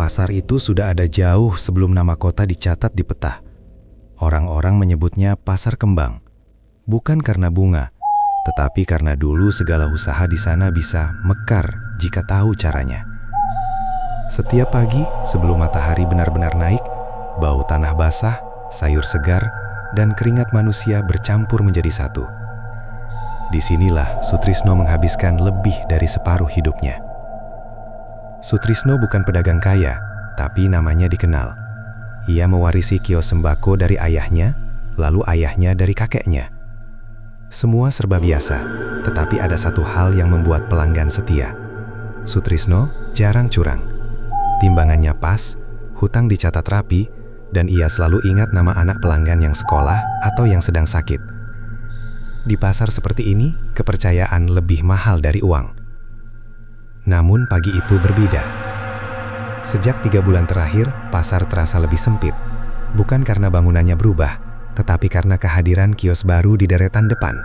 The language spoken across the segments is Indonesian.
Pasar itu sudah ada jauh sebelum nama kota dicatat di peta. Orang-orang menyebutnya Pasar Kembang. Bukan karena bunga, tetapi karena dulu segala usaha di sana bisa mekar jika tahu caranya. Setiap pagi sebelum matahari benar-benar naik, bau tanah basah, sayur segar, dan keringat manusia bercampur menjadi satu. Disinilah Sutrisno menghabiskan lebih dari separuh hidupnya. Sutrisno bukan pedagang kaya, tapi namanya dikenal. Ia mewarisi kios sembako dari ayahnya, lalu ayahnya dari kakeknya. Semua serba biasa, tetapi ada satu hal yang membuat pelanggan setia. Sutrisno jarang curang. Timbangannya pas, hutang dicatat rapi, dan ia selalu ingat nama anak pelanggan yang sekolah atau yang sedang sakit. Di pasar seperti ini, kepercayaan lebih mahal dari uang. Namun pagi itu berbeda. Sejak 3 bulan terakhir, pasar terasa lebih sempit. Bukan karena bangunannya berubah, tetapi karena kehadiran kios baru di deretan depan.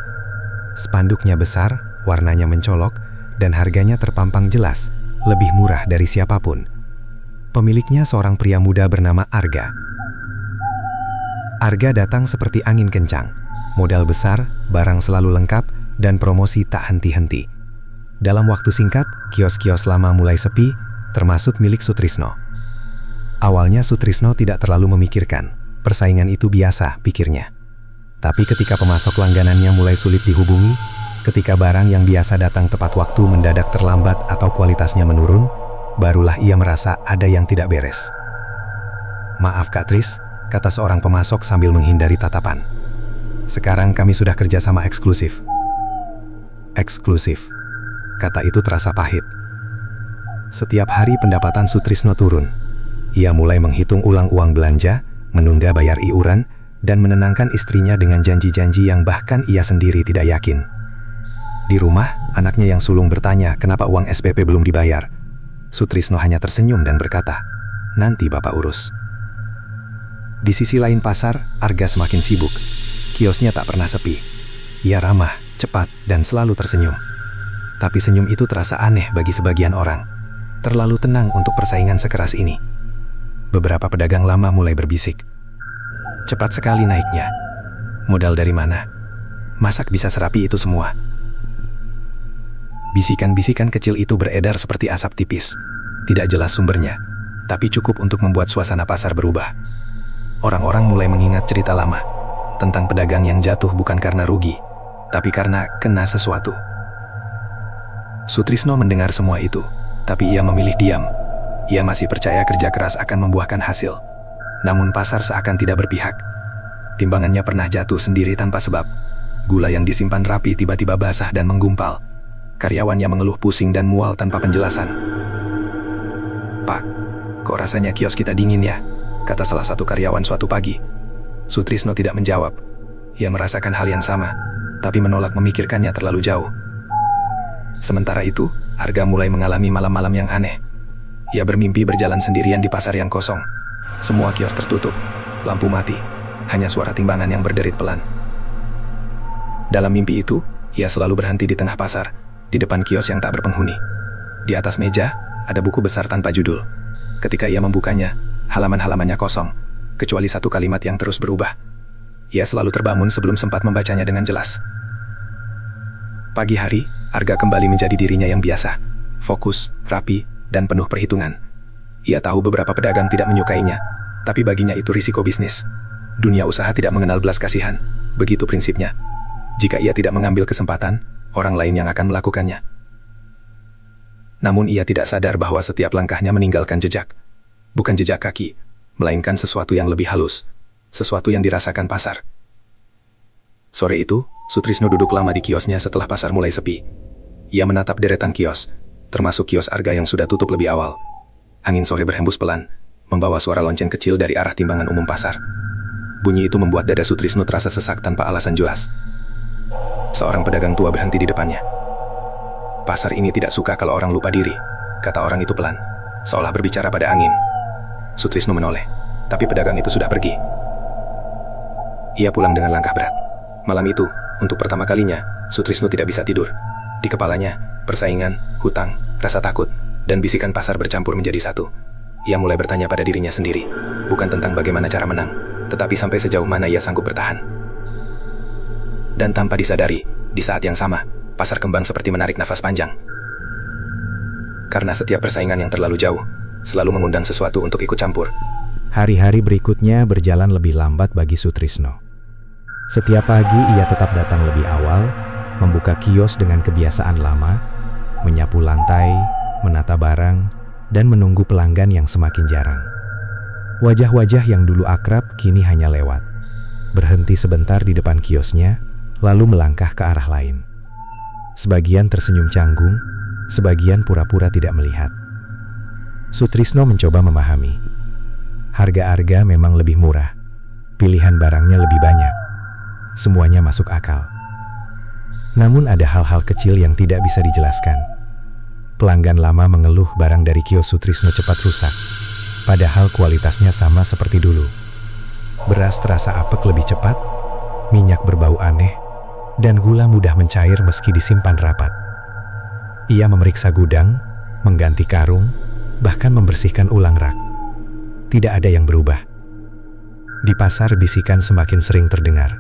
Spanduknya besar, warnanya mencolok, dan harganya terpampang jelas, lebih murah dari siapapun. Pemiliknya seorang pria muda bernama Arga. Arga datang seperti angin kencang. Modal besar, barang selalu lengkap, dan promosi tak henti-henti. Dalam waktu singkat, kios-kios lama mulai sepi, termasuk milik Sutrisno. Awalnya Sutrisno tidak terlalu memikirkan, persaingan itu biasa, pikirnya. Tapi ketika pemasok langganannya mulai sulit dihubungi, ketika barang yang biasa datang tepat waktu mendadak terlambat atau kualitasnya menurun, barulah ia merasa ada yang tidak beres. "Maaf Kak Tris," kata seorang pemasok sambil menghindari tatapan. "Sekarang kami sudah kerjasama eksklusif." Eksklusif. Kata itu terasa pahit. Setiap hari pendapatan Sutrisno turun. Ia mulai menghitung ulang uang belanja, menunda bayar iuran, dan menenangkan istrinya dengan janji-janji yang bahkan ia sendiri tidak yakin. Di rumah, anaknya yang sulung bertanya kenapa uang SPP belum dibayar. Sutrisno hanya tersenyum dan berkata, "Nanti Bapak urus." Di sisi lain pasar, Arga semakin sibuk. Kiosnya tak pernah sepi. Ia ramah, cepat, dan selalu tersenyum. Tapi senyum itu terasa aneh bagi sebagian orang. Terlalu tenang untuk persaingan sekeras ini. Beberapa pedagang lama mulai berbisik. "Cepat sekali naiknya. Modal dari mana? Masak bisa serapi itu semua?" Bisikan-bisikan kecil itu beredar seperti asap tipis. Tidak jelas sumbernya, tapi cukup untuk membuat suasana pasar berubah. Orang-orang mulai mengingat cerita lama, tentang pedagang yang jatuh bukan karena rugi, tapi karena kena sesuatu. Sutrisno mendengar semua itu, tapi ia memilih diam. Ia masih percaya kerja keras akan membuahkan hasil. Namun pasar seakan tidak berpihak. Timbangannya pernah jatuh sendiri tanpa sebab. Gula yang disimpan rapi tiba-tiba basah dan menggumpal. Karyawannya mengeluh pusing dan mual tanpa penjelasan. "Pak, kok rasanya kios kita dingin ya?" kata salah satu karyawan suatu pagi. Sutrisno tidak menjawab. Ia merasakan hal yang sama, tapi menolak memikirkannya terlalu jauh. Sementara itu, Arga mulai mengalami malam-malam yang aneh. Ia bermimpi berjalan sendirian di pasar yang kosong. Semua kios tertutup, lampu mati, hanya suara timbangan yang berderit pelan. Dalam mimpi itu, ia selalu berhenti di tengah pasar, di depan kios yang tak berpenghuni. Di atas meja, ada buku besar tanpa judul. Ketika ia membukanya, halaman-halamannya kosong, kecuali satu kalimat yang terus berubah. Ia selalu terbangun sebelum sempat membacanya dengan jelas. Pagi hari, Arga kembali menjadi dirinya yang biasa, fokus, rapi, dan penuh perhitungan. Ia tahu beberapa pedagang tidak menyukainya, tapi baginya itu risiko bisnis. Dunia usaha tidak mengenal belas kasihan, begitu prinsipnya. Jika ia tidak mengambil kesempatan, orang lain yang akan melakukannya. Namun ia tidak sadar bahwa setiap langkahnya meninggalkan jejak. Bukan jejak kaki, melainkan sesuatu yang lebih halus, sesuatu yang dirasakan pasar. Sore itu, Sutrisno duduk lama di kiosnya setelah pasar mulai sepi. Ia menatap deretan kios, termasuk kios Arga yang sudah tutup lebih awal. Angin sore berhembus pelan, membawa suara lonceng kecil dari arah timbangan umum pasar. Bunyi itu membuat dada Sutrisno terasa sesak tanpa alasan jelas. Seorang pedagang tua berhenti di depannya. "Pasar ini tidak suka kalau orang lupa diri," kata orang itu pelan, seolah berbicara pada angin. Sutrisno menoleh, tapi pedagang itu sudah pergi. Ia pulang dengan langkah berat. Malam itu, untuk pertama kalinya, Sutrisno tidak bisa tidur. Di kepalanya, persaingan, hutang, rasa takut, dan bisikan pasar bercampur menjadi satu. Ia mulai bertanya pada dirinya sendiri, bukan tentang bagaimana cara menang, tetapi sampai sejauh mana ia sanggup bertahan. Dan tanpa disadari, di saat yang sama, pasar kembang seperti menarik nafas panjang. Karena setiap persaingan yang terlalu jauh, selalu mengundang sesuatu untuk ikut campur. Hari-hari berikutnya berjalan lebih lambat bagi Sutrisno. Setiap pagi ia tetap datang lebih awal, membuka kios dengan kebiasaan lama, menyapu lantai, menata barang, dan menunggu pelanggan yang semakin jarang. Wajah-wajah yang dulu akrab kini hanya lewat, berhenti sebentar di depan kiosnya, lalu melangkah ke arah lain. Sebagian tersenyum canggung, sebagian pura-pura tidak melihat. Sutrisno mencoba memahami. Harga-harga memang lebih murah, pilihan barangnya lebih banyak. Semuanya masuk akal. Namun ada hal-hal kecil yang tidak bisa dijelaskan. Pelanggan lama mengeluh barang dari kios Sutrisno cepat rusak, padahal kualitasnya sama seperti dulu. Beras terasa apek lebih cepat, minyak berbau aneh, dan gula mudah mencair meski disimpan rapat. Ia memeriksa gudang, mengganti karung, bahkan membersihkan ulang rak. Tidak ada yang berubah. Di pasar bisikan semakin sering terdengar.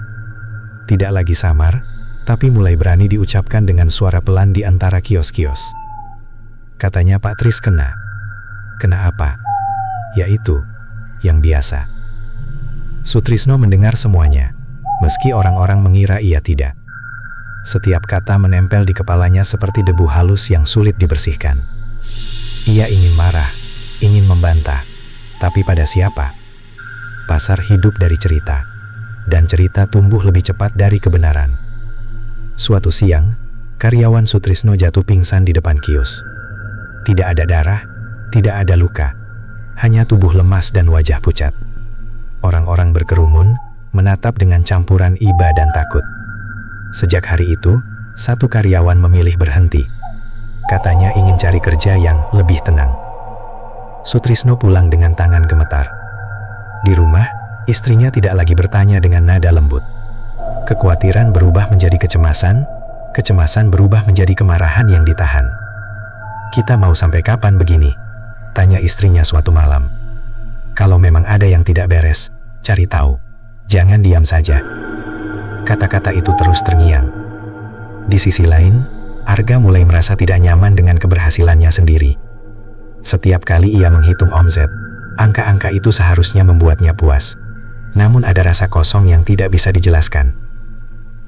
Tidak lagi samar, tapi mulai berani diucapkan dengan suara pelan di antara kios-kios. Katanya Pak Tris kena. Kena apa? Yaitu, yang biasa. Sutrisno mendengar semuanya, meski orang-orang mengira ia tidak. Setiap kata menempel di kepalanya seperti debu halus yang sulit dibersihkan. Ia ingin marah, ingin membantah, tapi pada siapa? Pasar hidup dari cerita, dan cerita tumbuh lebih cepat dari kebenaran. Suatu siang, karyawan Sutrisno jatuh pingsan di depan kios. Tidak ada darah, tidak ada luka, hanya tubuh lemas dan wajah pucat. Orang-orang berkerumun, menatap dengan campuran iba dan takut. Sejak hari itu, satu karyawan memilih berhenti. Katanya ingin cari kerja yang lebih tenang. Sutrisno pulang dengan tangan gemetar. Di rumah, istrinya tidak lagi bertanya dengan nada lembut. Kekhawatiran berubah menjadi kecemasan, kecemasan berubah menjadi kemarahan yang ditahan. "Kita mau sampai kapan begini?" tanya istrinya suatu malam. "Kalau memang ada yang tidak beres, cari tahu. Jangan diam saja." Kata-kata itu terus terngiang. Di sisi lain, Arga mulai merasa tidak nyaman dengan keberhasilannya sendiri. Setiap kali ia menghitung omset, angka-angka itu seharusnya membuatnya puas. Namun ada rasa kosong yang tidak bisa dijelaskan.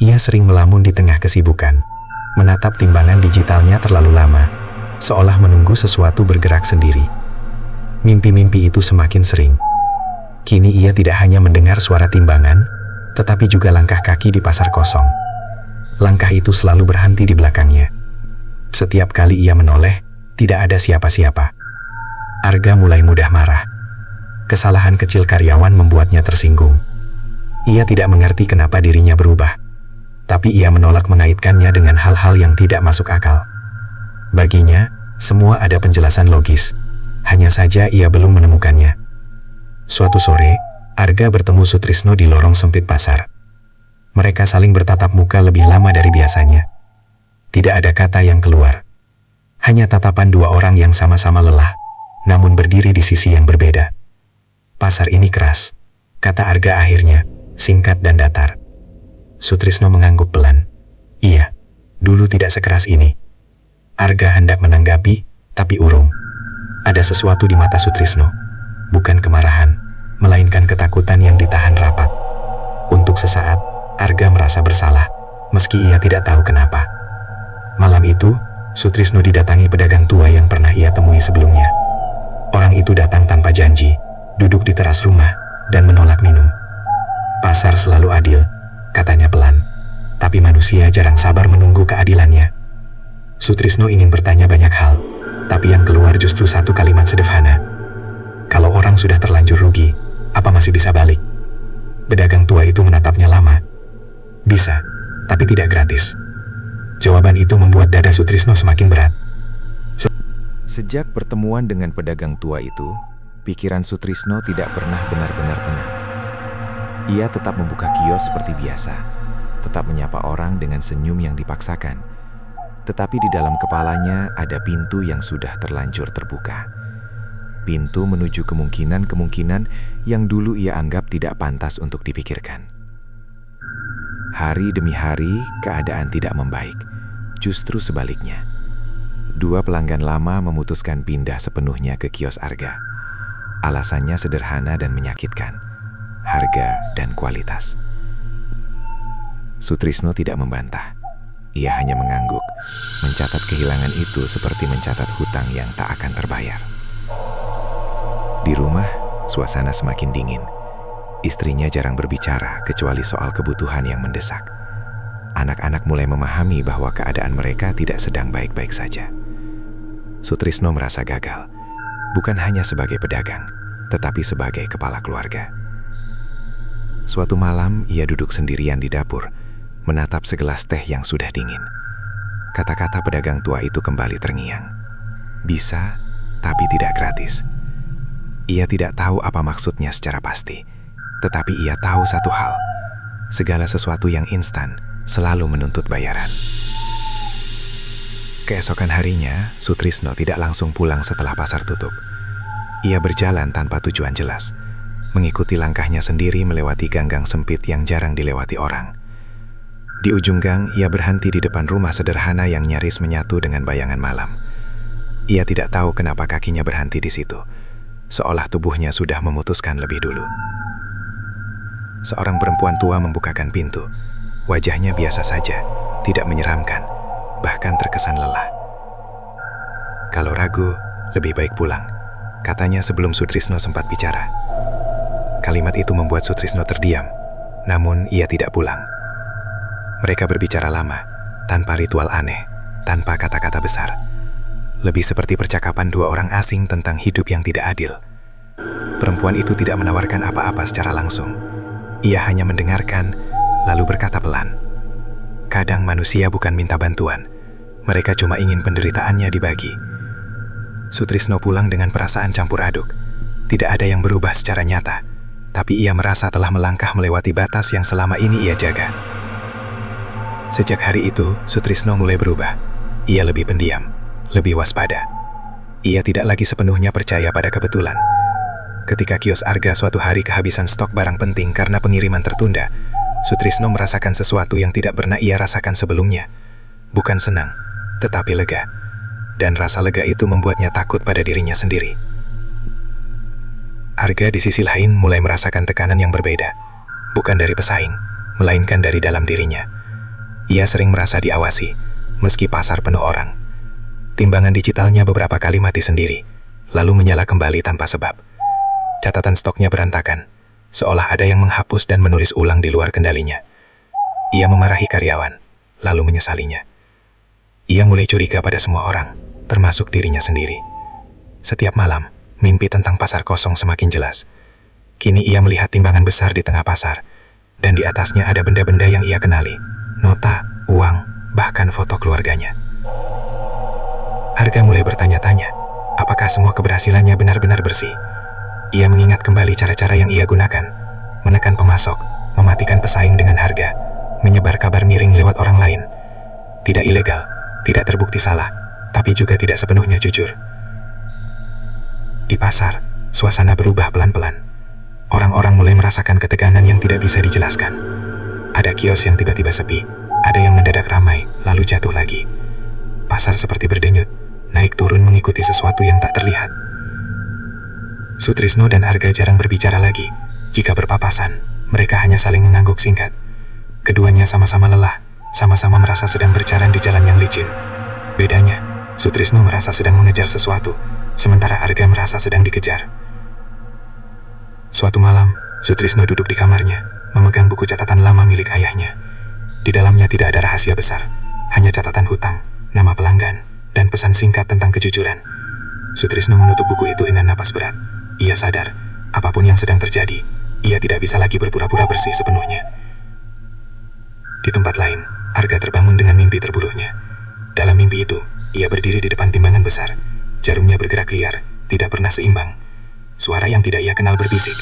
Ia sering melamun di tengah kesibukan, menatap timbangan digitalnya terlalu lama, seolah menunggu sesuatu bergerak sendiri. Mimpi-mimpi itu semakin sering. Kini ia tidak hanya mendengar suara timbangan, tetapi juga langkah kaki di pasar kosong. Langkah itu selalu berhenti di belakangnya. Setiap kali ia menoleh, tidak ada siapa-siapa. Arga mulai mudah marah. Kesalahan kecil karyawan membuatnya tersinggung. Ia tidak mengerti kenapa dirinya berubah, tapi ia menolak mengaitkannya dengan hal-hal yang tidak masuk akal. Baginya, semua ada penjelasan logis, hanya saja ia belum menemukannya. Suatu sore, Arga bertemu Sutrisno di lorong sempit pasar. Mereka saling bertatap muka lebih lama dari biasanya. Tidak ada kata yang keluar. Hanya tatapan dua orang yang sama-sama lelah, namun berdiri di sisi yang berbeda. "Pasar ini keras," kata Arga akhirnya, singkat dan datar. Sutrisno mengangguk pelan. "Iya, dulu tidak sekeras ini." Arga hendak menanggapi, tapi urung. Ada sesuatu di mata Sutrisno. Bukan kemarahan, melainkan ketakutan yang ditahan rapat. Untuk sesaat, Arga merasa bersalah, meski ia tidak tahu kenapa. Malam itu, Sutrisno didatangi pedagang tua yang pernah ia temui sebelumnya. Orang itu datang tanpa janji, duduk di teras rumah, dan menolak minum. "Pasar selalu adil," katanya pelan. "Tapi manusia jarang sabar menunggu keadilannya." Sutrisno ingin bertanya banyak hal, tapi yang keluar justru satu kalimat sederhana. "Kalau orang sudah terlanjur rugi, apa masih bisa balik?" Pedagang tua itu menatapnya lama. "Bisa, tapi tidak gratis." Jawaban itu membuat dada Sutrisno semakin berat. Sejak pertemuan dengan pedagang tua itu, pikiran Sutrisno tidak pernah benar-benar tenang. Ia tetap membuka kios seperti biasa, tetap menyapa orang dengan senyum yang dipaksakan. Tetapi di dalam kepalanya ada pintu yang sudah terlanjur terbuka. pintu menuju kemungkinan-kemungkinan yang dulu ia anggap tidak pantas untuk dipikirkan. Hari demi hari, keadaan tidak membaik. Justru sebaliknya. Dua pelanggan lama memutuskan pindah sepenuhnya ke kios Arga. Alasannya sederhana dan menyakitkan. Harga dan kualitas. Sutrisno tidak membantah. Ia hanya mengangguk, mencatat kehilangan itu seperti mencatat hutang yang tak akan terbayar. Di rumah, suasana semakin dingin. Istrinya jarang berbicara kecuali soal kebutuhan yang mendesak. Anak-anak mulai memahami bahwa keadaan mereka tidak sedang baik-baik saja. Sutrisno merasa gagal, bukan hanya sebagai pedagang, tetapi sebagai kepala keluarga. Suatu malam, ia duduk sendirian di dapur, menatap segelas teh yang sudah dingin. Kata-kata pedagang tua itu kembali terngiang. Bisa, tapi tidak gratis. Ia tidak tahu apa maksudnya secara pasti, tetapi ia tahu satu hal. Segala sesuatu yang instan selalu menuntut bayaran. Keesokan harinya, Sutrisno tidak langsung pulang setelah pasar tutup. Ia berjalan tanpa tujuan jelas, mengikuti langkahnya sendiri melewati gang-gang sempit yang jarang dilewati orang. Di ujung gang, ia berhenti di depan rumah sederhana yang nyaris menyatu dengan bayangan malam. Ia tidak tahu kenapa kakinya berhenti di situ, seolah tubuhnya sudah memutuskan lebih dulu. Seorang perempuan tua membukakan pintu. Wajahnya biasa saja, tidak menyeramkan, bahkan terkesan lelah. Kalau ragu, lebih baik pulang, katanya sebelum Sutrisno sempat bicara. Kalimat itu membuat Sutrisno terdiam, namun ia tidak pulang. Mereka berbicara lama, tanpa ritual aneh, tanpa kata-kata besar. Lebih seperti percakapan dua orang asing tentang hidup yang tidak adil. Perempuan itu tidak menawarkan apa-apa secara langsung. Ia hanya mendengarkan, lalu berkata pelan. Kadang manusia bukan minta bantuan, mereka cuma ingin penderitaannya dibagi. Sutrisno pulang dengan perasaan campur aduk. Tidak ada yang berubah secara nyata, tapi ia merasa telah melangkah melewati batas yang selama ini ia jaga. Sejak hari itu, Sutrisno mulai berubah. Ia lebih pendiam, lebih waspada. Ia tidak lagi sepenuhnya percaya pada kebetulan. Ketika kios Arga suatu hari kehabisan stok barang penting karena pengiriman tertunda, Sutrisno merasakan sesuatu yang tidak pernah ia rasakan sebelumnya. Bukan senang, tetapi lega. Dan rasa lega itu membuatnya takut pada dirinya sendiri. Arga di sisi lain mulai merasakan tekanan yang berbeda. Bukan dari pesaing, melainkan dari dalam dirinya. Ia sering merasa diawasi, meski pasar penuh orang. Timbangan digitalnya beberapa kali mati sendiri, lalu menyala kembali tanpa sebab. Catatan stoknya berantakan, seolah ada yang menghapus dan menulis ulang di luar kendalinya. Ia memarahi karyawan, lalu menyesalinya. Ia mulai curiga pada semua orang, termasuk dirinya sendiri. Setiap malam, mimpi tentang pasar kosong semakin jelas. Kini ia melihat timbangan besar di tengah pasar, dan di atasnya ada benda-benda yang ia kenali. Nota, uang, bahkan foto keluarganya. Arga mulai bertanya-tanya, apakah semua keberhasilannya benar-benar bersih? Ia mengingat kembali cara-cara yang ia gunakan, menekan pemasok, mematikan pesaing dengan harga, menyebar kabar miring lewat orang lain. Tidak ilegal, tidak terbukti salah, tapi juga tidak sepenuhnya jujur. Di pasar, suasana berubah pelan-pelan. Orang-orang mulai merasakan ketegangan yang tidak bisa dijelaskan. Ada kios yang tiba-tiba sepi, ada yang mendadak ramai, lalu jatuh lagi. Pasar seperti berdenyut, naik turun mengikuti sesuatu yang tak terlihat. Sutrisno dan Arga jarang berbicara lagi. Jika berpapasan, mereka hanya saling mengangguk singkat. Keduanya sama-sama lelah, sama-sama merasa sedang berjalan di jalan yang licin. Bedanya, Sutrisno merasa sedang mengejar sesuatu, sementara Arga merasa sedang dikejar. Suatu malam, Sutrisno duduk di kamarnya, memegang buku catatan lama milik ayahnya. Di dalamnya tidak ada rahasia besar, hanya catatan hutang, nama pelanggan, dan pesan singkat tentang kejujuran. Sutrisno menutup buku itu dengan napas berat. Ia sadar, apapun yang sedang terjadi, ia tidak bisa lagi berpura-pura bersih sepenuhnya. Di tempat lain, Arga terbangun dengan mimpi terburunya. Dalam mimpi itu, ia berdiri di depan timbangan besar. Jarumnya bergerak liar, tidak pernah seimbang. Suara yang tidak ia kenal berbisik,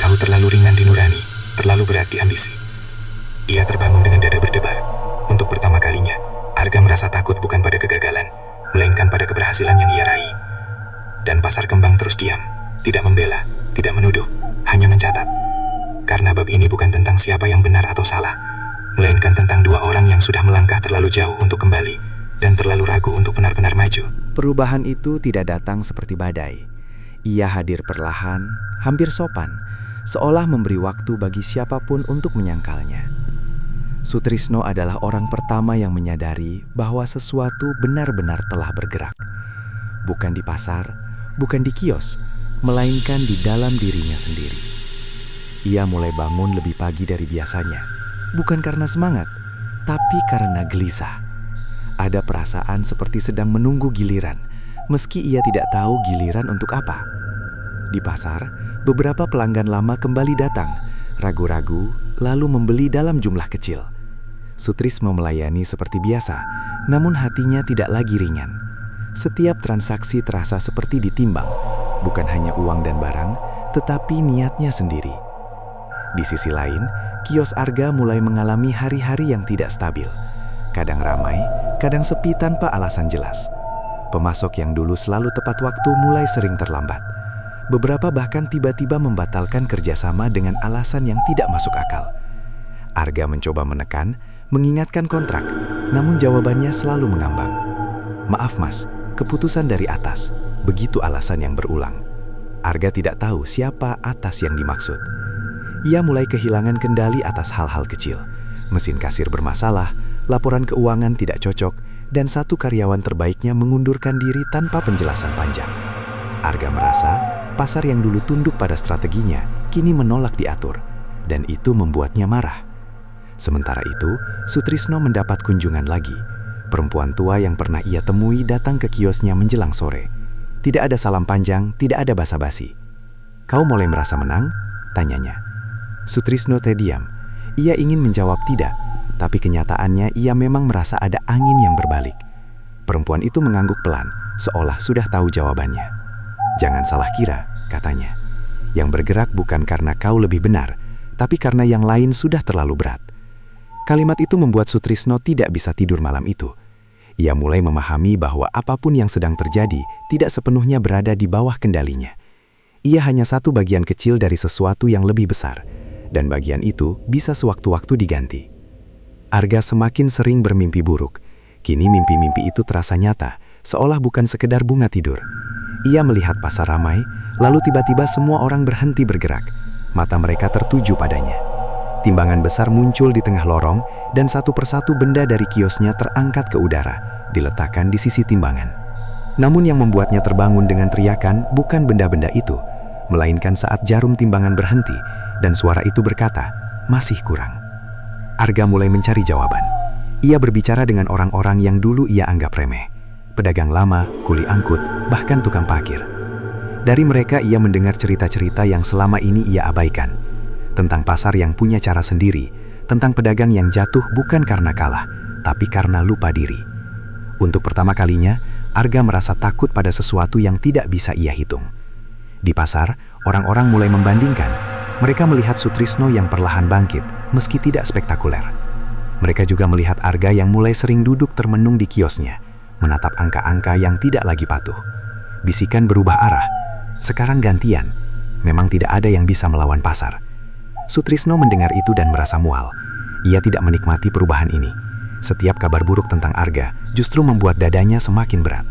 "Kau terlalu ringan di nurani, terlalu berat di ambisi." Ia terbangun dengan dada berdebar. Untuk pertama kalinya, Arga merasa takut bukan pada kegagalan, melainkan pada keberhasilan yang ia raih. Dan Pasar Kembang terus diam, tidak membela, tidak menuduh, hanya mencatat. Karena bab ini bukan tentang siapa yang benar atau salah, melainkan tentang dua orang yang sudah melangkah terlalu jauh untuk kembali dan terlalu ragu untuk benar-benar maju. Perubahan itu tidak datang seperti badai. Ia hadir perlahan, hampir sopan, seolah memberi waktu bagi siapapun untuk menyangkalnya. Sutrisno adalah orang pertama yang menyadari bahwa sesuatu benar-benar telah bergerak. Bukan di pasar, bukan di kios, melainkan di dalam dirinya sendiri. Ia mulai bangun lebih pagi dari biasanya, bukan karena semangat, tapi karena gelisah. Ada perasaan seperti sedang menunggu giliran, meski ia tidak tahu giliran untuk apa. Di pasar, beberapa pelanggan lama kembali datang, ragu-ragu, lalu membeli dalam jumlah kecil. Sutrisno melayani seperti biasa, namun hatinya tidak lagi ringan. Setiap transaksi terasa seperti ditimbang, bukan hanya uang dan barang, tetapi niatnya sendiri. Di sisi lain, kios Arga mulai mengalami hari-hari yang tidak stabil. Kadang ramai, kadang sepi tanpa alasan jelas. Pemasok yang dulu selalu tepat waktu mulai sering terlambat. Beberapa bahkan tiba-tiba membatalkan kerjasama dengan alasan yang tidak masuk akal. Arga mencoba menekan, mengingatkan kontrak, namun jawabannya selalu mengambang. "Maaf mas, keputusan dari atas," begitu alasan yang berulang. Arga tidak tahu siapa atas yang dimaksud. Ia mulai kehilangan kendali atas hal-hal kecil. Mesin kasir bermasalah, laporan keuangan tidak cocok, dan satu karyawan terbaiknya mengundurkan diri tanpa penjelasan panjang. Arga merasa pasar yang dulu tunduk pada strateginya kini menolak diatur, dan itu membuatnya marah. Sementara itu, Sutrisno mendapat kunjungan lagi. Perempuan tua yang pernah ia temui datang ke kiosnya menjelang sore. Tidak ada salam panjang, tidak ada basa-basi. "Kau mulai merasa menang?" tanyanya. Sutrisno terdiam. Ia ingin menjawab tidak, tapi kenyataannya ia memang merasa ada angin yang berbalik. Perempuan itu mengangguk pelan, seolah sudah tahu jawabannya. "Jangan salah kira," katanya. "Yang bergerak bukan karena kau lebih benar, tapi karena yang lain sudah terlalu berat." Kalimat itu membuat Sutrisno tidak bisa tidur malam itu. Ia mulai memahami bahwa apapun yang sedang terjadi tidak sepenuhnya berada di bawah kendalinya. Ia hanya satu bagian kecil dari sesuatu yang lebih besar, dan bagian itu bisa sewaktu-waktu diganti. Arga semakin sering bermimpi buruk. Kini mimpi-mimpi itu terasa nyata, seolah bukan sekedar bunga tidur. Ia melihat pasar ramai, lalu tiba-tiba semua orang berhenti bergerak. Mata mereka tertuju padanya. Timbangan besar muncul di tengah lorong, dan satu persatu benda dari kiosnya terangkat ke udara, diletakkan di sisi timbangan. Namun yang membuatnya terbangun dengan teriakan bukan benda-benda itu, melainkan saat jarum timbangan berhenti, dan suara itu berkata, "Masih kurang." Arga mulai mencari jawaban. Ia berbicara dengan orang-orang yang dulu ia anggap remeh. Pedagang lama, kuli angkut, bahkan tukang parkir. Dari mereka ia mendengar cerita-cerita yang selama ini ia abaikan. Tentang pasar yang punya cara sendiri, tentang pedagang yang jatuh bukan karena kalah, tapi karena lupa diri. Untuk pertama kalinya, Arga merasa takut pada sesuatu yang tidak bisa ia hitung. Di pasar, orang-orang mulai membandingkan. Mereka melihat Sutrisno yang perlahan bangkit, meski tidak spektakuler. Mereka juga melihat Arga yang mulai sering duduk termenung di kiosnya, menatap angka-angka yang tidak lagi patuh. Bisikan berubah arah. Sekarang gantian. Memang tidak ada yang bisa melawan pasar. Sutrisno mendengar itu dan merasa mual. Ia tidak menikmati perubahan ini. Setiap kabar buruk tentang Arga justru membuat dadanya semakin berat.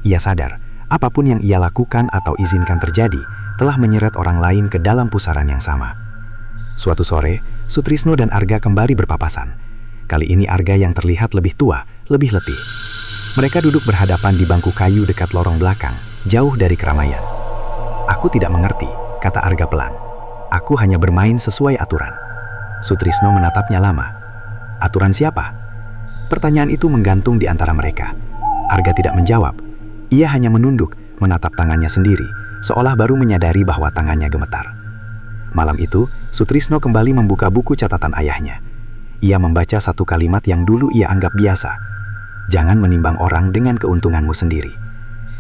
Ia sadar, apapun yang ia lakukan atau izinkan terjadi telah menyeret orang lain ke dalam pusaran yang sama. Suatu sore, Sutrisno dan Arga kembali berpapasan. Kali ini Arga yang terlihat lebih tua, lebih letih. Mereka duduk berhadapan di bangku kayu dekat lorong belakang, jauh dari keramaian. "Aku tidak mengerti," kata Arga pelan. "Aku hanya bermain sesuai aturan." Sutrisno menatapnya lama. "Aturan siapa?" Pertanyaan itu menggantung di antara mereka. Arga tidak menjawab. Ia hanya menunduk, menatap tangannya sendiri, seolah baru menyadari bahwa tangannya gemetar. Malam itu, Sutrisno kembali membuka buku catatan ayahnya. Ia membaca satu kalimat yang dulu ia anggap biasa. "Jangan menimbang orang dengan keuntunganmu sendiri."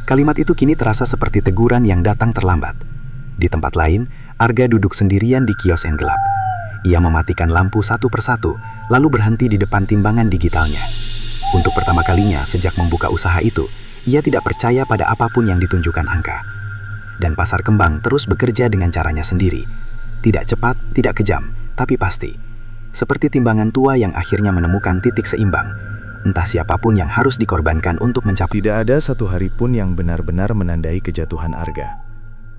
Kalimat itu kini terasa seperti teguran yang datang terlambat. Di tempat lain, Arga duduk sendirian di kios yang gelap. Ia mematikan lampu satu persatu, lalu berhenti di depan timbangan digitalnya. Untuk pertama kalinya sejak membuka usaha itu, Ia tidak percaya pada apapun yang ditunjukkan angka. Dan pasar kembang terus bekerja dengan caranya sendiri. Tidak cepat, tidak kejam, tapi pasti. Seperti timbangan tua yang akhirnya menemukan titik seimbang. Entah siapapun yang harus dikorbankan untuk mencapai. Tidak ada satu hari pun yang benar-benar menandai kejatuhan Arga.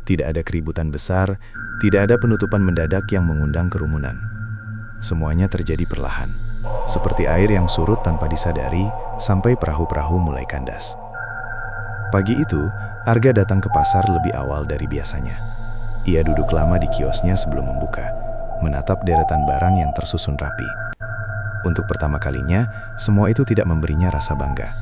Tidak ada keributan besar, tidak ada penutupan mendadak yang mengundang kerumunan. Semuanya terjadi perlahan, seperti air yang surut tanpa disadari sampai perahu-perahu mulai kandas. Pagi itu, Arga datang ke pasar lebih awal dari biasanya. Ia duduk lama di kiosnya sebelum membuka, menatap deretan barang yang tersusun rapi. Untuk pertama kalinya, semua itu tidak memberinya rasa bangga.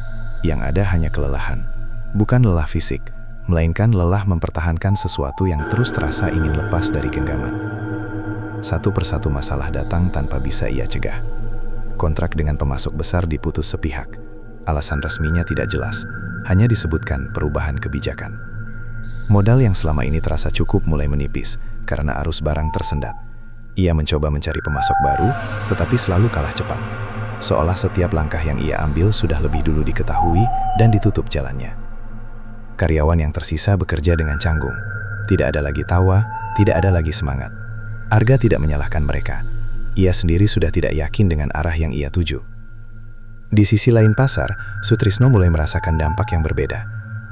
Yang ada hanya kelelahan. Bukan lelah fisik, melainkan lelah mempertahankan sesuatu yang terus terasa ingin lepas dari genggaman. Satu persatu masalah datang tanpa bisa ia cegah. Kontrak dengan pemasok besar diputus sepihak. Alasan resminya tidak jelas, hanya disebutkan perubahan kebijakan. Modal yang selama ini terasa cukup mulai menipis karena arus barang tersendat. Ia mencoba mencari pemasok baru, tetapi selalu kalah cepat. Seolah setiap langkah yang ia ambil sudah lebih dulu diketahui dan ditutup jalannya. Karyawan yang tersisa bekerja dengan canggung. Tidak ada lagi tawa, tidak ada lagi semangat. Arga tidak menyalahkan mereka. Ia sendiri sudah tidak yakin dengan arah yang ia tuju. Di sisi lain pasar, Sutrisno mulai merasakan dampak yang berbeda.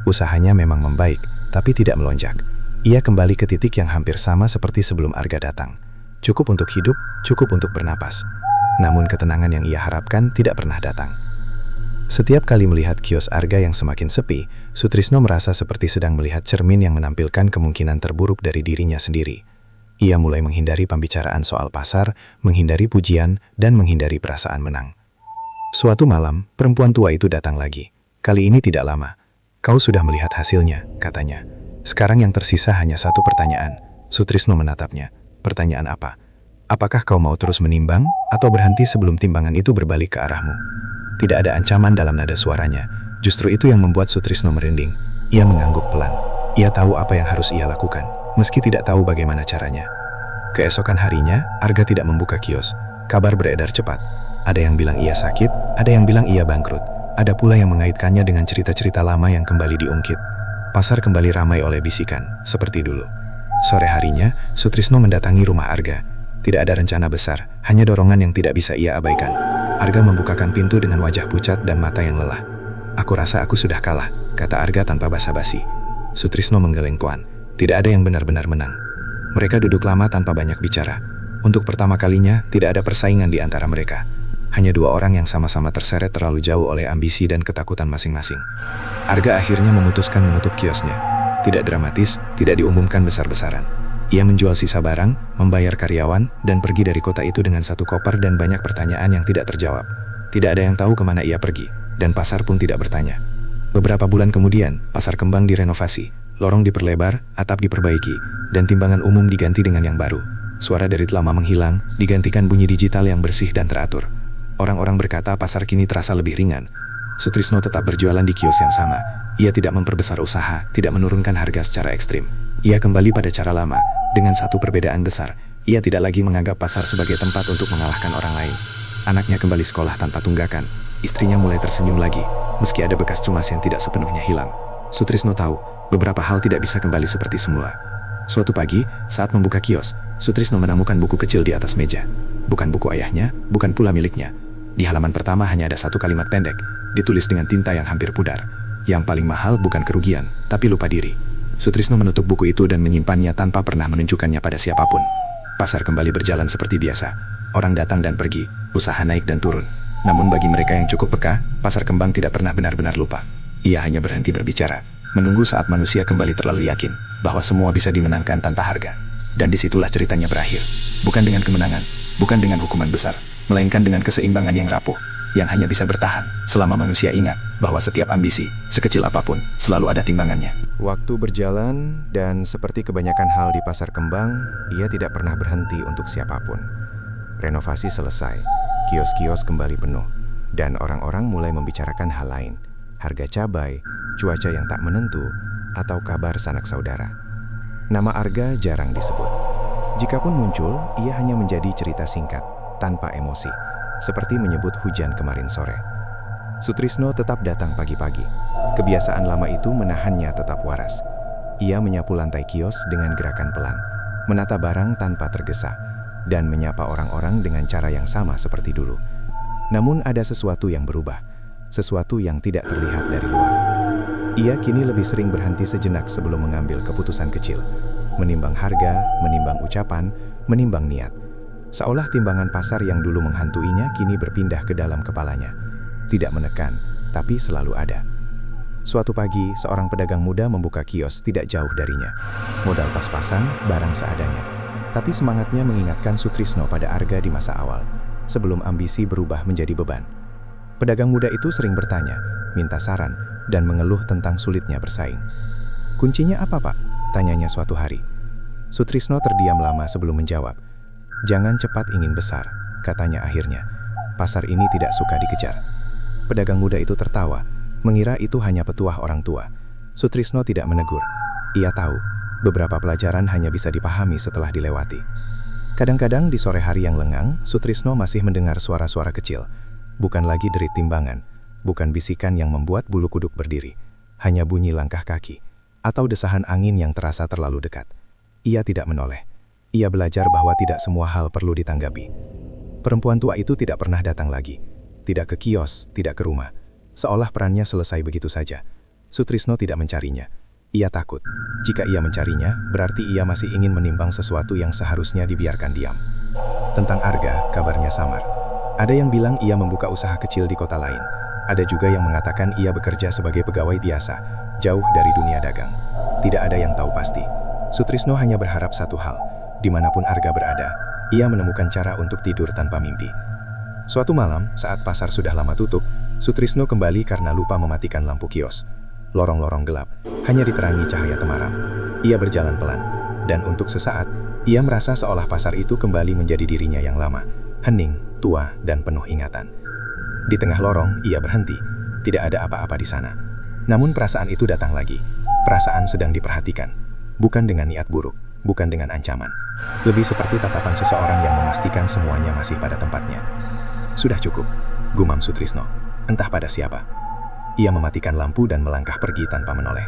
Usahanya memang membaik, tapi tidak melonjak. Ia kembali ke titik yang hampir sama seperti sebelum Arga datang. Cukup untuk hidup, cukup untuk bernapas. Namun ketenangan yang ia harapkan tidak pernah datang. Setiap kali melihat kios Arga yang semakin sepi, Sutrisno merasa seperti sedang melihat cermin yang menampilkan kemungkinan terburuk dari dirinya sendiri. Ia mulai menghindari pembicaraan soal pasar, menghindari pujian, dan menghindari perasaan menang. Suatu malam, perempuan tua itu datang lagi. Kali ini tidak lama. "Kau sudah melihat hasilnya," katanya. "Sekarang yang tersisa hanya satu pertanyaan." Sutrisno menatapnya. "Pertanyaan apa? Apakah kau mau terus menimbang, atau berhenti sebelum timbangan itu berbalik ke arahmu?" Tidak ada ancaman dalam nada suaranya. Justru itu yang membuat Sutrisno merinding. Ia mengangguk pelan. Ia tahu apa yang harus ia lakukan, meski tidak tahu bagaimana caranya. Keesokan harinya, Arga tidak membuka kios. Kabar beredar cepat. Ada yang bilang ia sakit, ada yang bilang ia bangkrut. Ada pula yang mengaitkannya dengan cerita-cerita lama yang kembali diungkit. Pasar kembali ramai oleh bisikan, seperti dulu. Sore harinya, Sutrisno mendatangi rumah Arga. Tidak ada rencana besar, hanya dorongan yang tidak bisa ia abaikan. Arga membukakan pintu dengan wajah pucat dan mata yang lelah. "Aku rasa aku sudah kalah," kata Arga tanpa basa-basi. Sutrisno menggeleng kuan. Tidak ada yang benar-benar menang. Mereka duduk lama tanpa banyak bicara. Untuk pertama kalinya, tidak ada persaingan di antara mereka. Hanya dua orang yang sama-sama terseret terlalu jauh oleh ambisi dan ketakutan masing-masing. Arga akhirnya memutuskan menutup kiosnya. Tidak dramatis, tidak diumumkan besar-besaran. Ia menjual sisa barang, membayar karyawan, dan pergi dari kota itu dengan satu koper dan banyak pertanyaan yang tidak terjawab. Tidak ada yang tahu kemana ia pergi, dan pasar pun tidak bertanya. Beberapa bulan kemudian, pasar kembang direnovasi, lorong diperlebar, atap diperbaiki, dan timbangan umum diganti dengan yang baru. Suara dari lama menghilang, digantikan bunyi digital yang bersih dan teratur. Orang-orang berkata pasar kini terasa lebih ringan. Sutrisno tetap berjualan di kios yang sama. Ia tidak memperbesar usaha, tidak menurunkan harga secara ekstrim. Ia kembali pada cara lama, dengan satu perbedaan besar. Ia tidak lagi menganggap pasar sebagai tempat untuk mengalahkan orang lain. Anaknya kembali sekolah tanpa tunggakan. Istrinya mulai tersenyum lagi, meski ada bekas cemas yang tidak sepenuhnya hilang. Sutrisno tahu, beberapa hal tidak bisa kembali seperti semula. Suatu pagi, saat membuka kios, Sutrisno menemukan buku kecil di atas meja. Bukan buku ayahnya, bukan pula miliknya. Di halaman pertama hanya ada satu kalimat pendek, ditulis dengan tinta yang hampir pudar. Yang paling mahal bukan kerugian, tapi lupa diri. Sutrisno menutup buku itu dan menyimpannya tanpa pernah menunjukkannya pada siapapun. Pasar kembali berjalan seperti biasa. Orang datang dan pergi, usaha naik dan turun. Namun bagi mereka yang cukup peka, pasar kembang tidak pernah benar-benar lupa. Ia hanya berhenti berbicara, menunggu saat manusia kembali terlalu yakin bahwa semua bisa dimenangkan tanpa harga. Dan disitulah ceritanya berakhir. Bukan dengan kemenangan, bukan dengan hukuman besar, melainkan dengan keseimbangan yang rapuh, yang hanya bisa bertahan selama manusia ingat bahwa setiap ambisi, sekecil apapun, selalu ada timbangannya. Waktu berjalan, dan seperti kebanyakan hal di pasar kembang, ia tidak pernah berhenti untuk siapapun. Renovasi selesai, kios-kios kembali penuh, dan orang-orang mulai membicarakan hal lain. Harga cabai, cuaca yang tak menentu, atau kabar sanak saudara. Nama Arga jarang disebut. Jikapun muncul, ia hanya menjadi cerita singkat, tanpa emosi, seperti menyebut hujan kemarin sore. Sutrisno tetap datang pagi-pagi, Kebiasaan lama itu menahannya tetap waras. Ia menyapu lantai kios dengan gerakan pelan, menata barang tanpa tergesa, dan menyapa orang-orang dengan cara yang sama seperti dulu. Namun ada sesuatu yang berubah, sesuatu yang tidak terlihat dari luar. Ia kini lebih sering berhenti sejenak sebelum mengambil keputusan kecil, menimbang harga, menimbang ucapan, menimbang niat. Seolah timbangan pasar yang dulu menghantuinya kini berpindah ke dalam kepalanya. Tidak menekan, tapi selalu ada. Suatu pagi, seorang pedagang muda membuka kios tidak jauh darinya. Modal pas-pasan, barang seadanya. Tapi semangatnya mengingatkan Sutrisno pada Arga di masa awal, sebelum ambisi berubah menjadi beban. Pedagang muda itu sering bertanya, minta saran, dan mengeluh tentang sulitnya bersaing. "Kuncinya apa, Pak?" tanyanya suatu hari. Sutrisno terdiam lama sebelum menjawab. "Jangan cepat ingin besar," katanya akhirnya. "Pasar ini tidak suka dikejar." Pedagang muda itu tertawa, mengira itu hanya petuah orang tua. Sutrisno tidak menegur. Ia tahu, beberapa pelajaran hanya bisa dipahami setelah dilewati. Kadang-kadang di sore hari yang lengang, Sutrisno masih mendengar suara-suara kecil. Bukan lagi derit timbangan, bukan bisikan yang membuat bulu kuduk berdiri. Hanya bunyi langkah kaki, atau desahan angin yang terasa terlalu dekat. Ia tidak menoleh. Ia belajar bahwa tidak semua hal perlu ditanggapi. Perempuan tua itu tidak pernah datang lagi. Tidak ke kios, tidak ke rumah. Seolah perannya selesai begitu saja. Sutrisno tidak mencarinya. Ia takut. Jika ia mencarinya, berarti ia masih ingin menimbang sesuatu yang seharusnya dibiarkan diam. Tentang Arga, kabarnya samar. Ada yang bilang ia membuka usaha kecil di kota lain. Ada juga yang mengatakan ia bekerja sebagai pegawai biasa, jauh dari dunia dagang. Tidak ada yang tahu pasti. Sutrisno hanya berharap satu hal. Dimanapun Arga berada, ia menemukan cara untuk tidur tanpa mimpi. Suatu malam, saat pasar sudah lama tutup, Sutrisno kembali karena lupa mematikan lampu kios. Lorong-lorong gelap, hanya diterangi cahaya temaram. Ia berjalan pelan, dan untuk sesaat, ia merasa seolah pasar itu kembali menjadi dirinya yang lama, hening, tua, dan penuh ingatan. Di tengah lorong, ia berhenti. Tidak ada apa-apa di sana. Namun perasaan itu datang lagi. Perasaan sedang diperhatikan. Bukan dengan niat buruk, bukan dengan ancaman. Lebih seperti tatapan seseorang yang memastikan semuanya masih pada tempatnya. "Sudah cukup," gumam Sutrisno. Entah pada siapa. Ia mematikan lampu dan melangkah pergi tanpa menoleh.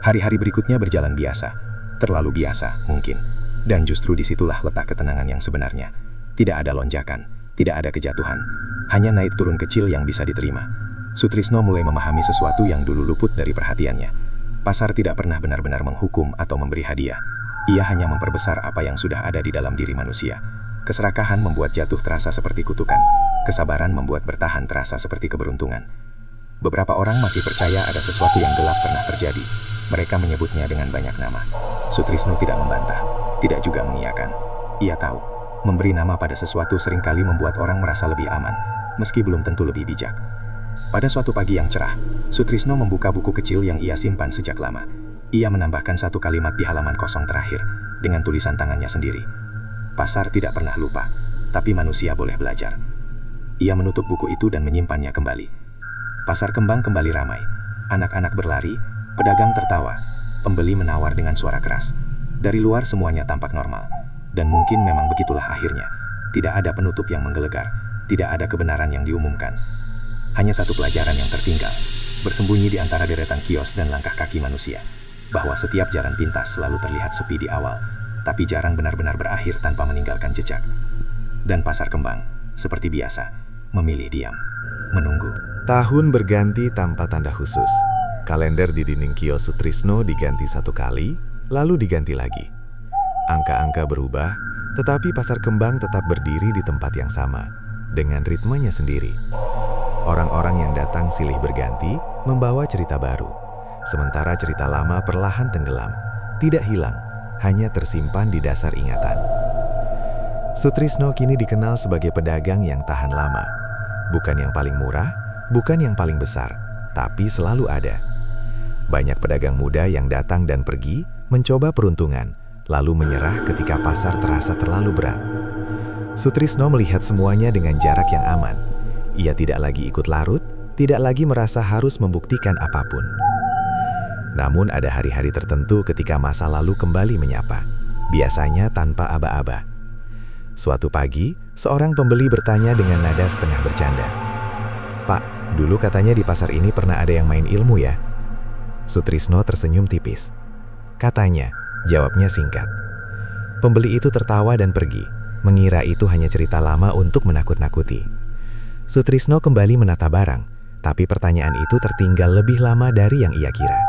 Hari-hari berikutnya berjalan biasa. Terlalu biasa, mungkin. Dan justru disitulah letak ketenangan yang sebenarnya. Tidak ada lonjakan, tidak ada kejatuhan. Hanya naik turun kecil yang bisa diterima. Sutrisno mulai memahami sesuatu yang dulu luput dari perhatiannya. Pasar tidak pernah benar-benar menghukum atau memberi hadiah. Ia hanya memperbesar apa yang sudah ada di dalam diri manusia. Keserakahan membuat jatuh terasa seperti kutukan. Kesabaran membuat bertahan terasa seperti keberuntungan. Beberapa orang masih percaya ada sesuatu yang gelap pernah terjadi. Mereka menyebutnya dengan banyak nama. Sutrisno tidak membantah, tidak juga mengiyakan. Ia tahu, memberi nama pada sesuatu seringkali membuat orang merasa lebih aman, meski belum tentu lebih bijak. Pada suatu pagi yang cerah, Sutrisno membuka buku kecil yang ia simpan sejak lama. Ia menambahkan satu kalimat di halaman kosong terakhir, dengan tulisan tangannya sendiri. "Pasar tidak pernah lupa, tapi manusia boleh belajar." Ia menutup buku itu dan menyimpannya kembali. Pasar kembang kembali ramai. Anak-anak berlari, pedagang tertawa, pembeli menawar dengan suara keras. Dari luar semuanya tampak normal. Dan mungkin memang begitulah akhirnya. Tidak ada penutup yang menggelegar, tidak ada kebenaran yang diumumkan. Hanya satu pelajaran yang tertinggal, bersembunyi di antara deretan kios dan langkah kaki manusia. Bahwa setiap jalan pintas selalu terlihat sepi di awal, tapi jarang benar-benar berakhir tanpa meninggalkan jejak. Dan pasar kembang, seperti biasa, memilih diam, menunggu. Tahun berganti tanpa tanda khusus. Kalender di dinding kios Sutrisno diganti satu kali, lalu diganti lagi. Angka-angka berubah, tetapi pasar kembang tetap berdiri di tempat yang sama, dengan ritmenya sendiri. Orang-orang yang datang silih berganti, membawa cerita baru. Sementara cerita lama perlahan tenggelam, tidak hilang, hanya tersimpan di dasar ingatan. Sutrisno kini dikenal sebagai pedagang yang tahan lama. Bukan yang paling murah, bukan yang paling besar, tapi selalu ada. Banyak pedagang muda yang datang dan pergi, mencoba peruntungan, lalu menyerah ketika pasar terasa terlalu berat. Sutrisno melihat semuanya dengan jarak yang aman. Ia tidak lagi ikut larut, tidak lagi merasa harus membuktikan apapun. Namun ada hari-hari tertentu ketika masa lalu kembali menyapa, biasanya tanpa aba-aba. Suatu pagi, seorang pembeli bertanya dengan nada setengah bercanda, "Pak, Dulu katanya di pasar ini pernah ada yang main ilmu ya? Sutrisno tersenyum tipis. Katanya, jawabnya singkat. Pembeli itu tertawa dan pergi, mengira itu hanya cerita lama untuk menakut-nakuti. Sutrisno kembali menata barang, tapi pertanyaan itu tertinggal lebih lama dari yang ia kira.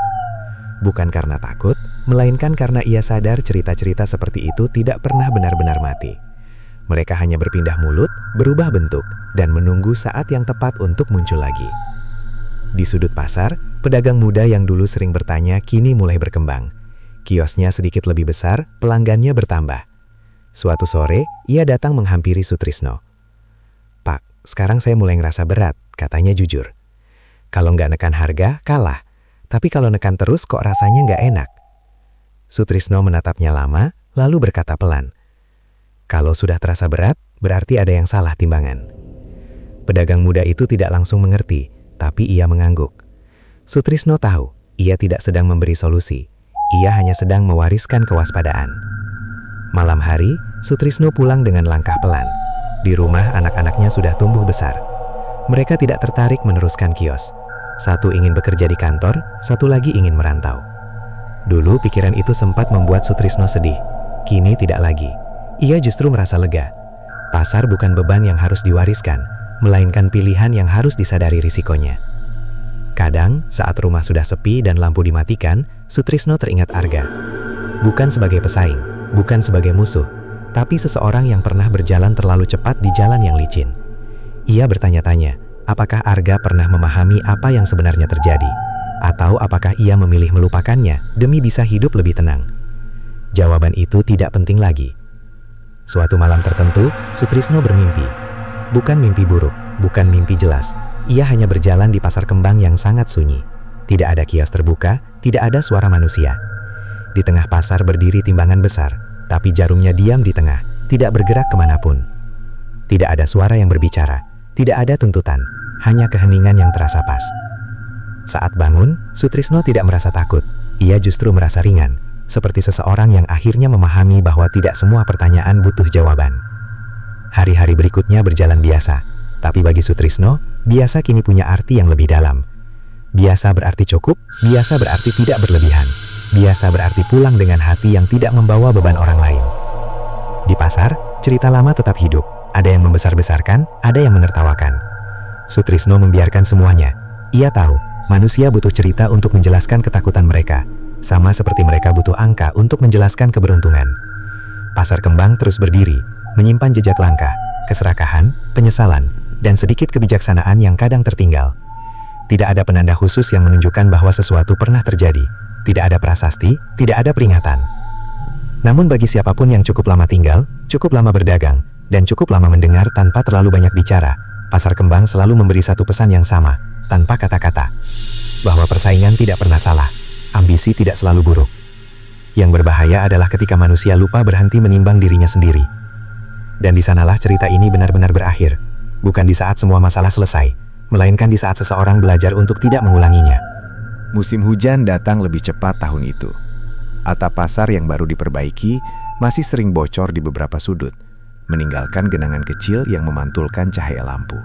Bukan karena takut, melainkan karena ia sadar cerita-cerita seperti itu tidak pernah benar-benar mati. Mereka hanya berpindah mulut, berubah bentuk, dan menunggu saat yang tepat untuk muncul lagi. Di sudut pasar, pedagang muda yang dulu sering bertanya kini mulai berkembang. Kiosnya sedikit lebih besar, pelanggannya bertambah. Suatu sore, ia datang menghampiri Sutrisno. "Pak, sekarang saya mulai ngerasa berat," katanya jujur. "Kalau nggak nekan harga, kalah. Tapi kalau nekan terus kok rasanya nggak enak." Sutrisno menatapnya lama, lalu berkata pelan, "Kalau sudah terasa berat, berarti ada yang salah timbangan." Pedagang muda itu tidak langsung mengerti, tapi ia mengangguk. Sutrisno tahu, ia tidak sedang memberi solusi. Ia hanya sedang mewariskan kewaspadaan. Malam hari, Sutrisno pulang dengan langkah pelan. Di rumah, anak-anaknya sudah tumbuh besar. Mereka tidak tertarik meneruskan kios. Satu ingin bekerja di kantor, satu lagi ingin merantau. Dulu pikiran itu sempat membuat Sutrisno sedih. Kini tidak lagi. Ia justru merasa lega. Pasar bukan beban yang harus diwariskan, melainkan pilihan yang harus disadari risikonya. Kadang, saat rumah sudah sepi dan lampu dimatikan, Sutrisno teringat Arga. Bukan sebagai pesaing, bukan sebagai musuh, tapi seseorang yang pernah berjalan terlalu cepat di jalan yang licin. Ia bertanya-tanya, apakah Arga pernah memahami apa yang sebenarnya terjadi? Atau apakah ia memilih melupakannya demi bisa hidup lebih tenang? Jawaban itu tidak penting lagi. Suatu malam tertentu, Sutrisno bermimpi. Bukan mimpi buruk, bukan mimpi jelas. Ia hanya berjalan di pasar kembang yang sangat sunyi. Tidak ada kios terbuka, tidak ada suara manusia. Di tengah pasar berdiri timbangan besar, tapi jarumnya diam di tengah, tidak bergerak kemanapun. Tidak ada suara yang berbicara, tidak ada tuntutan, hanya keheningan yang terasa pas. Saat bangun, Sutrisno tidak merasa takut. Ia justru merasa ringan, seperti seseorang yang akhirnya memahami bahwa tidak semua pertanyaan butuh jawaban. Hari-hari berikutnya berjalan biasa, tapi bagi Sutrisno, biasa kini punya arti yang lebih dalam. Biasa berarti cukup, biasa berarti tidak berlebihan. Biasa berarti pulang dengan hati yang tidak membawa beban orang lain. Di pasar, cerita lama tetap hidup. Ada yang membesar-besarkan, ada yang menertawakan. Sutrisno membiarkan semuanya. Ia tahu, manusia butuh cerita untuk menjelaskan ketakutan mereka, sama seperti mereka butuh angka untuk menjelaskan keberuntungan. Pasar kembang terus berdiri, menyimpan jejak langkah, keserakahan, penyesalan, dan sedikit kebijaksanaan yang kadang tertinggal. Tidak ada penanda khusus yang menunjukkan bahwa sesuatu pernah terjadi. Tidak ada prasasti, tidak ada peringatan. Namun bagi siapapun yang cukup lama tinggal, cukup lama berdagang, dan cukup lama mendengar tanpa terlalu banyak bicara, pasar kembang selalu memberi satu pesan yang sama, tanpa kata-kata. Bahwa persaingan tidak pernah salah, ambisi tidak selalu buruk. Yang berbahaya adalah ketika manusia lupa berhenti menimbang dirinya sendiri. Dan di sanalah cerita ini benar-benar berakhir. Bukan di saat semua masalah selesai, melainkan di saat seseorang belajar untuk tidak mengulanginya. Musim hujan datang lebih cepat tahun itu. Atap pasar yang baru diperbaiki masih sering bocor di beberapa sudut, meninggalkan genangan kecil yang memantulkan cahaya lampu.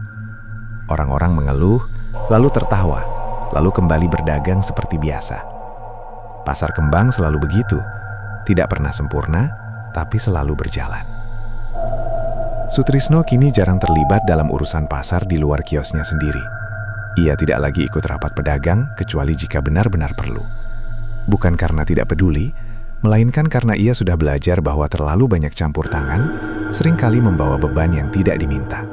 Orang-orang mengeluh, lalu tertawa, lalu kembali berdagang seperti biasa. Pasar kembang selalu begitu, tidak pernah sempurna, tapi selalu berjalan. Sutrisno kini jarang terlibat dalam urusan pasar di luar kiosnya sendiri. Ia tidak lagi ikut rapat pedagang kecuali jika benar-benar perlu. Bukan karena tidak peduli, melainkan karena ia sudah belajar bahwa terlalu banyak campur tangan seringkali membawa beban yang tidak diminta.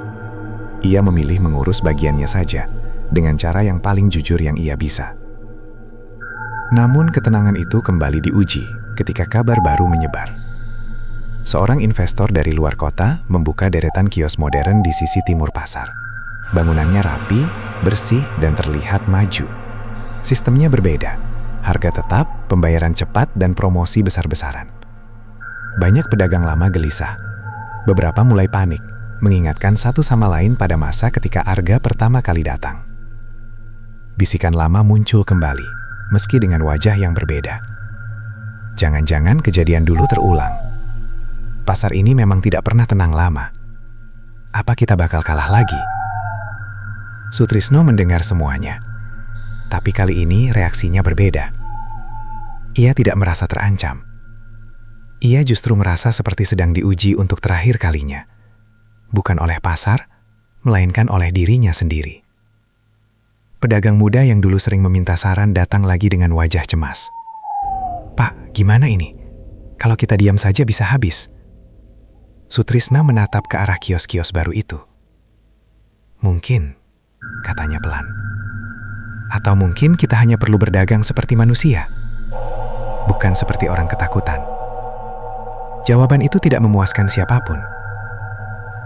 Ia memilih mengurus bagiannya saja, dengan cara yang paling jujur yang ia bisa. Namun ketenangan itu kembali diuji ketika kabar baru menyebar. Seorang investor dari luar kota membuka deretan kios modern di sisi timur pasar. Bangunannya rapi, bersih, dan terlihat maju. Sistemnya berbeda, harga tetap, pembayaran cepat, dan promosi besar-besaran. Banyak pedagang lama gelisah. Beberapa mulai panik, mengingatkan satu sama lain pada masa ketika Arga pertama kali datang. Bisikan lama muncul kembali, meski dengan wajah yang berbeda. Jangan-jangan kejadian dulu terulang. Pasar ini memang tidak pernah tenang lama. Apa kita bakal kalah lagi? Sutrisno mendengar semuanya. Tapi kali ini reaksinya berbeda. Ia tidak merasa terancam. Ia justru merasa seperti sedang diuji untuk terakhir kalinya. Bukan oleh pasar, melainkan oleh dirinya sendiri. Pedagang muda yang dulu sering meminta saran datang lagi dengan wajah cemas. "Pak, gimana ini? Kalau kita diam saja bisa habis." Sutrisno menatap ke arah kios-kios baru itu. "Mungkin," katanya pelan. "Atau mungkin kita hanya perlu berdagang seperti manusia, bukan seperti orang ketakutan." Jawaban itu tidak memuaskan siapapun.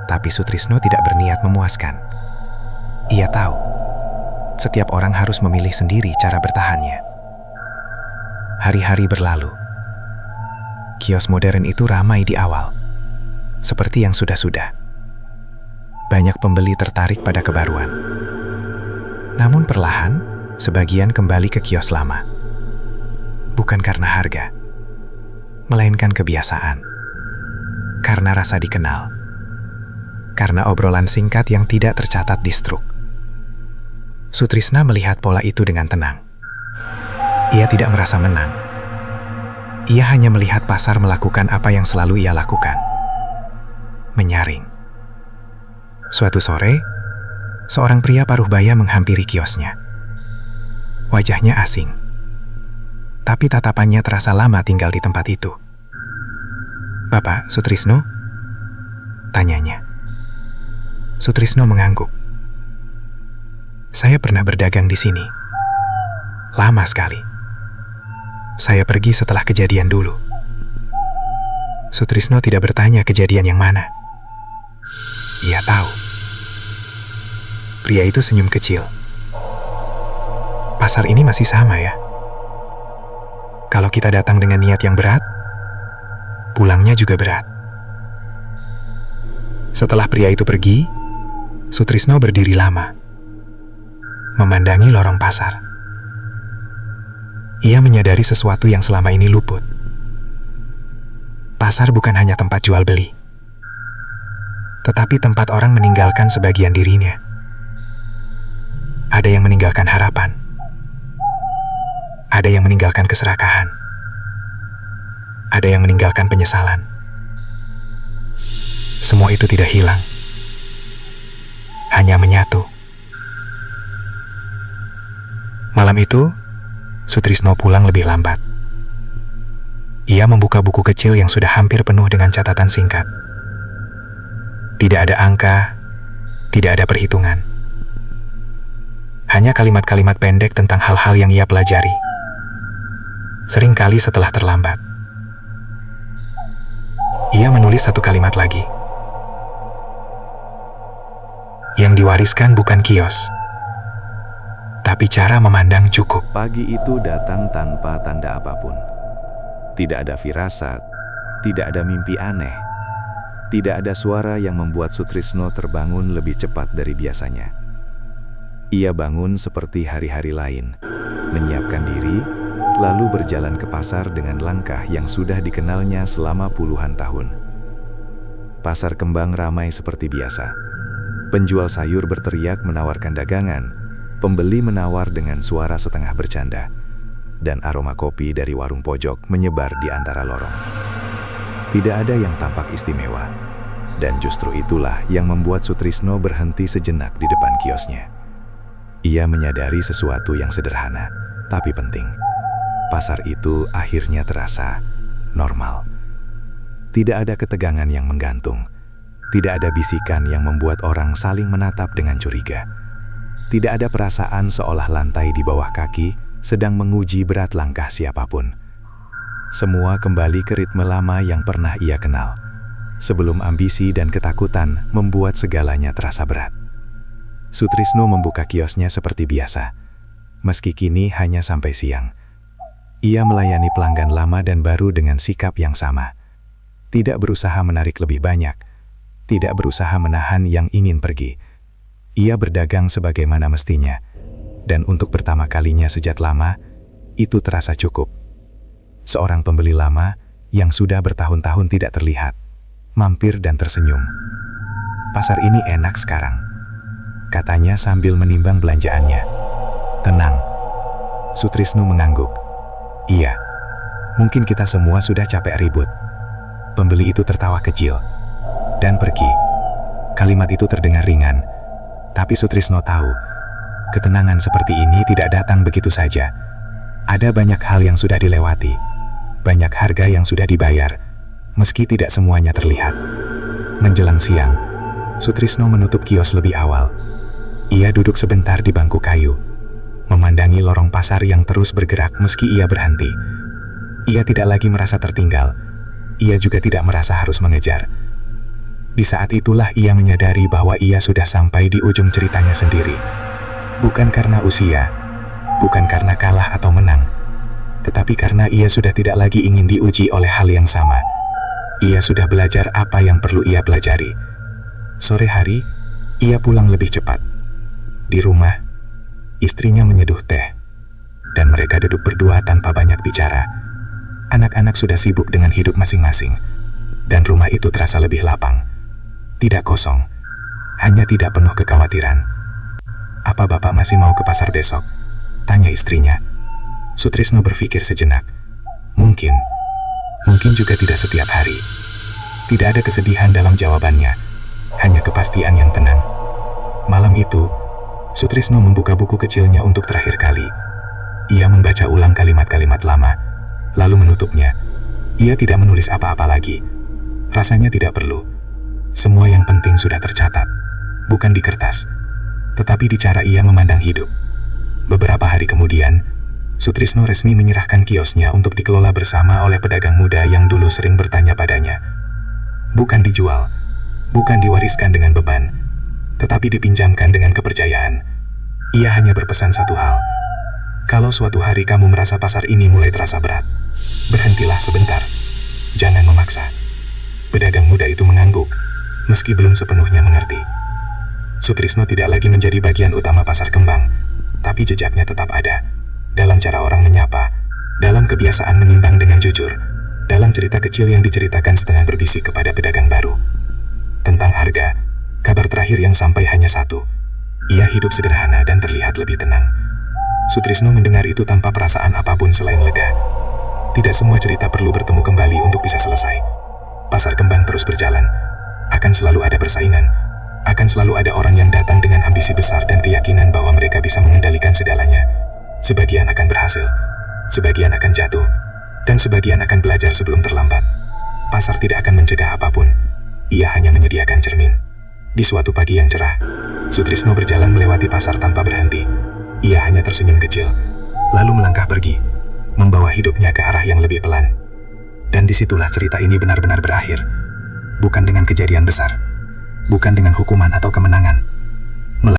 Tapi Sutrisno tidak berniat memuaskan. Ia tahu, setiap orang harus memilih sendiri cara bertahannya. Hari-hari berlalu. Kios modern itu ramai di awal, seperti yang sudah-sudah. Banyak pembeli tertarik pada kebaruan. Namun perlahan, sebagian kembali ke kios lama. Bukan karena harga, melainkan kebiasaan. Karena rasa dikenal. Karena obrolan singkat yang tidak tercatat di struk. Sutrisno melihat pola itu dengan tenang. Ia tidak merasa menang. Ia hanya melihat pasar melakukan apa yang selalu ia lakukan. Menyaring. Suatu sore, seorang pria paruh baya menghampiri kiosnya. Wajahnya asing. Tapi tatapannya terasa lama tinggal di tempat itu. "Bapak Sutrisno?" tanyanya. Sutrisno mengangguk. "Saya pernah berdagang di sini. Lama sekali. Saya pergi setelah kejadian dulu." Sutrisno tidak bertanya kejadian yang mana. Ia tahu. Pria itu senyum kecil. "Pasar ini masih sama ya. Kalau kita datang dengan niat yang berat, pulangnya juga berat." Setelah pria itu pergi, Sutrisno berdiri lama, memandangi lorong pasar. Ia menyadari sesuatu yang selama ini luput. Pasar bukan hanya tempat jual beli, tetapi tempat orang meninggalkan sebagian dirinya. Ada yang meninggalkan harapan. Ada yang meninggalkan keserakahan. Ada yang meninggalkan penyesalan. Semua itu tidak hilang. Hanya menyatu. Malam itu, Sutrisno pulang lebih lambat. Ia membuka buku kecil yang sudah hampir penuh dengan catatan singkat. Tidak ada angka, tidak ada perhitungan. Hanya kalimat-kalimat pendek tentang hal-hal yang ia pelajari. Seringkali setelah terlambat. Ia menulis satu kalimat lagi. Yang diwariskan bukan kios, tapi cara memandang cukup. Pagi itu datang tanpa tanda apapun. Tidak ada firasat, tidak ada mimpi aneh. Tidak ada suara yang membuat Sutrisno terbangun lebih cepat dari biasanya. Ia bangun seperti hari-hari lain, menyiapkan diri, lalu berjalan ke pasar dengan langkah yang sudah dikenalnya selama puluhan tahun. Pasar Kembang ramai seperti biasa. Penjual sayur berteriak menawarkan dagangan, pembeli menawar dengan suara setengah bercanda, dan aroma kopi dari warung pojok menyebar di antara lorong. Tidak ada yang tampak istimewa, dan justru itulah yang membuat Sutrisno berhenti sejenak di depan kiosnya. Ia menyadari sesuatu yang sederhana, tapi penting. Pasar itu akhirnya terasa normal. Tidak ada ketegangan yang menggantung. Tidak ada bisikan yang membuat orang saling menatap dengan curiga. Tidak ada perasaan seolah lantai di bawah kaki sedang menguji berat langkah siapapun. Semua kembali ke ritme lama yang pernah ia kenal, sebelum ambisi dan ketakutan membuat segalanya terasa berat. Sutrisno membuka kiosnya seperti biasa, meski kini hanya sampai siang. Ia melayani pelanggan lama dan baru dengan sikap yang sama. Tidak berusaha menarik lebih banyak, tidak berusaha menahan yang ingin pergi. Ia berdagang sebagaimana mestinya, dan untuk pertama kalinya sejak lama, itu terasa cukup. Seorang pembeli lama yang sudah bertahun-tahun tidak terlihat, mampir dan tersenyum. Pasar ini enak sekarang. katanya sambil menimbang belanjaannya. Tenang. Sutrisno mengangguk. Iya, mungkin kita semua sudah capek ribut. Pembeli itu tertawa kecil dan pergi. Kalimat itu terdengar ringan, tapi Sutrisno tahu, ketenangan seperti ini tidak datang begitu saja. Ada banyak hal yang sudah dilewati, banyak harga yang sudah dibayar, meski tidak semuanya terlihat. Menjelang siang, Sutrisno menutup kios lebih awal. Ia duduk sebentar di bangku kayu, memandangi lorong pasar yang terus bergerak meski ia berhenti. Ia tidak lagi merasa tertinggal, ia juga tidak merasa harus mengejar. Di saat itulah ia menyadari bahwa ia sudah sampai di ujung ceritanya sendiri. Bukan karena usia, bukan karena kalah atau menang, tetapi karena ia sudah tidak lagi ingin diuji oleh hal yang sama. Ia sudah belajar apa yang perlu ia pelajari. Sore hari, ia pulang lebih cepat. Di rumah, istrinya menyeduh teh, dan mereka duduk berdua tanpa banyak bicara. Anak-anak sudah sibuk dengan hidup masing-masing, dan rumah itu terasa lebih lapang. Tidak kosong, hanya tidak penuh kekhawatiran. "Apa Bapak masih mau ke pasar besok?" tanya istrinya. Sutrisno berpikir sejenak. Mungkin juga tidak setiap hari. Tidak ada kesedihan dalam jawabannya, hanya kepastian yang tenang. Malam itu, Sutrisno membuka buku kecilnya untuk terakhir kali. Ia membaca ulang kalimat-kalimat lama, lalu menutupnya. Ia tidak menulis apa-apa lagi. Rasanya tidak perlu. Semua yang penting sudah tercatat, bukan di kertas, tetapi di cara ia memandang hidup. Beberapa hari kemudian, Sutrisno resmi menyerahkan kiosnya untuk dikelola bersama oleh pedagang muda yang dulu sering bertanya padanya. Bukan dijual, bukan diwariskan dengan beban, tetapi dipinjamkan dengan kepercayaan. Ia hanya berpesan satu hal. Kalau suatu hari kamu merasa pasar ini mulai terasa berat, berhentilah sebentar. Jangan memaksa. Pedagang muda itu mengangguk, meski belum sepenuhnya mengerti. Sutrisno tidak lagi menjadi bagian utama pasar kembang, tapi jejaknya tetap ada. Dalam cara orang menyapa, dalam kebiasaan menimbang dengan jujur, dalam cerita kecil yang diceritakan setengah berbisik kepada pedagang baru. Tentang harga, kabar terakhir yang sampai hanya satu. Ia hidup sederhana dan terlihat lebih tenang. Sutrisno mendengar itu tanpa perasaan apapun selain lega. Tidak semua cerita perlu bertemu kembali untuk bisa selesai. Pasar kembang terus berjalan. Akan selalu ada persaingan. Akan selalu ada orang yang datang dengan ambisi besar dan keyakinan bahwa mereka bisa mengendalikan segalanya. Sebagian akan berhasil, sebagian akan jatuh, dan sebagian akan belajar sebelum terlambat. Pasar tidak akan mencegah apapun. Ia hanya menyediakan cermin. Di suatu pagi yang cerah, Sutrisno berjalan melewati pasar tanpa berhenti. Ia hanya tersenyum kecil, lalu melangkah pergi, membawa hidupnya ke arah yang lebih pelan. Dan disitulah cerita ini benar-benar berakhir. Bukan dengan kejadian besar, bukan dengan hukuman atau kemenangan,